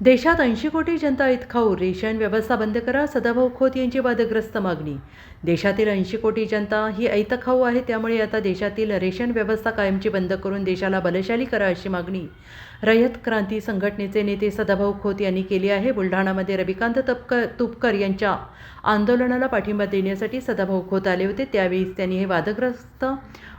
देशात 80 कोटी जनता खाऊ रेशन व्यवस्था बंद करा, सदाभाऊ खोत यांची वादग्रस्त मागणी. देशातील 80 कोटी जनता ही खाऊ आहे, त्यामुळे आता देशातील रेशन व्यवस्था कायमची बंद करून देशाला बलशाली करा, अशी मागणी रयत क्रांती संघटनेचे नेते सदाभाऊ खोत यांनी केली आहे. बुलढाणामध्ये रविकांत तुपकर यांच्या आंदोलनाला पाठिंबा देण्यासाठी सदाभाऊ खोत आले होते. त्यावेळी त्यांनी हे वादग्रस्त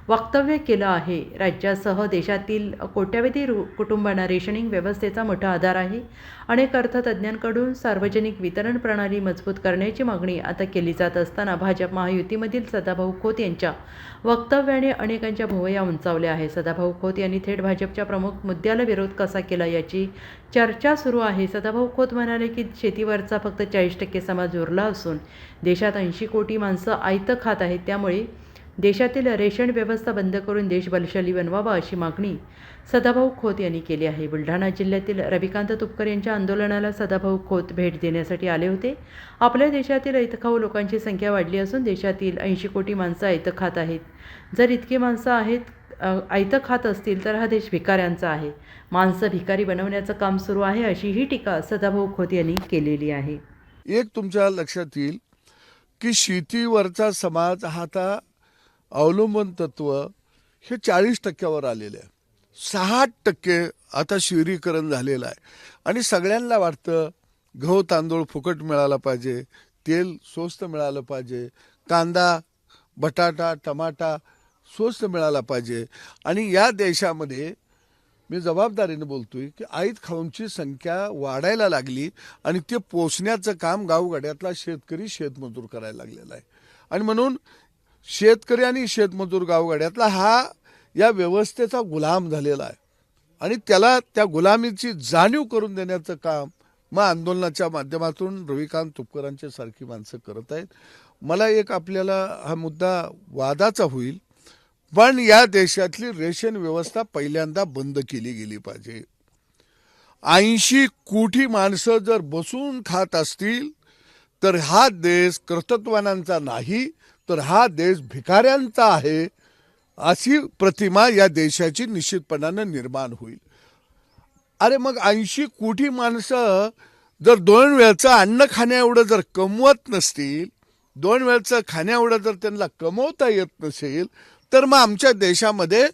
वक्तव्य केलं आहे. राज्यासह देशातील कोट्यावधी कुटुंबांना रेशनिंग व्यवस्थेचा मोठा आधार आहे. अनेक अर्थतज्ज्ञांकडून सार्वजनिक वितरण प्रणाली मजबूत करण्याची मागणी आता केली जात असताना भाजप महायुतीमधील सदाभाऊ खोत यांच्या वक्तव्याने अनेकांच्या भुवया उंचावल्या आहे. सदाभाऊ खोत यांनी थेट भाजपच्या प्रमुख मुद्द्याला विरोध कसा केला याची चर्चा सुरू आहे. सदाभाऊ खोत म्हणाले की शेतीवरचा फक्त 40% समाज उरला असून देशात 80 कोटी माणसं आयतं खात आहेत, त्यामुळे देशातील रेशन व्यवस्था बंद करून देश बलशाली बनवावा, अशी मागणी सदाभाऊ खोत यांनी केली आहे. बुलढाणा जिल्ह्यातील रविकांत तुपकर यांच्या आंदोलनाला सदाभाऊ खोत भेट देण्यासाठी आले होते. आपल्या देशातील ऐतखाऊ लोकांची संख्या वाढली असून देशातील 80 कोटी माणसं ऐतं खात आहेत. जर इतकी माणसं ऐतं खात असतील तर हा देश भिकाऱ्यांचा आहे. माणसं भिकारी बनवण्याचं काम सुरू आहे, अशी ही टीका सदाभाऊ खोत यांनी केलेली आहे. एक तुमच्या लक्षात येईल की शेतीवरचा समाज हा आता अवलंबन तत्व हे 40% आलेले आहे. 60% आता शहरीकरण झालेलं आहे आणि सगळ्यांना वाटतं गहू तांदूळ फुकट मिळाला पाहिजे, तेल स्वस्त मिळालं पाहिजे, कांदा बटाटा टमाटा स्वस्त मिळाला पाहिजे. आणि या देशामध्ये मी जबाबदारीने बोलतोय की खाऊंची संख्या वाढायला लागली आणि ते पोचण्याचं काम गावगाड्यातला शेतकरी शेतमजूर करायला लागलेला आहे. आणि म्हणून शेतकरी आणि शेतमजूर गावगाड्यातला हा या व्यवस्थेचा गुलाम झालेला आहे आणि त्याला त्या गुलामीची जाणीव करून देण्याचं काम मग आंदोलनाच्या माध्यमातून रविकांत तुपकरांच्या सारखी माणसं करत आहेत. मला एक आपल्याला हा मुद्दा वादाचा होईल, पण या देशातली रेशन व्यवस्था पहिल्यांदा बंद केली गेली पाहिजे. 80 कोटी माणसं जर बसून खात असतील तर हा देश कर्तृत्ववानांचा नाही, तर हा देश भिकाऱ्यांचा आहे, अशी प्रतिमा या देशाची निश्चितपणाने निर्माण होईल. अरे मग 80 कोटी माणसं जर 2 वेळचं अन्न खाण्याएवढं जर कमवत नसतील, 2 वेळचं खाण्याएवढं जर त्यांना कमवता येत नसेल, तर मग आमच्या देशामध्ये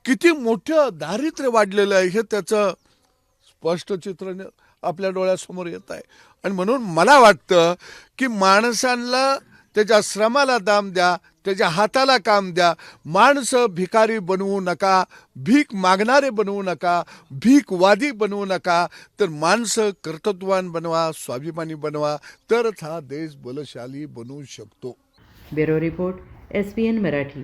किती मोठं दारिद्र्य वाढलेलं आहे हे त्याचं स्पष्ट चित्र आपल्या डोळ्यासमोर येत आहे. आणि म्हणून मला वाटतं की माणसांना त्याच्या श्रमाला दाम द्या, त्याच्या हाताला काम द्या. माणसं भिकारी बनवू नका, भीक मागणारे बनवू नका, भीकवादी बनवू नका, तर माणसं कर्तृत्ववान बनवा, स्वाभिमानी बनवा, तरच हा देश बलशाली बनवू शकतो. Bureau report, SPN Marathi.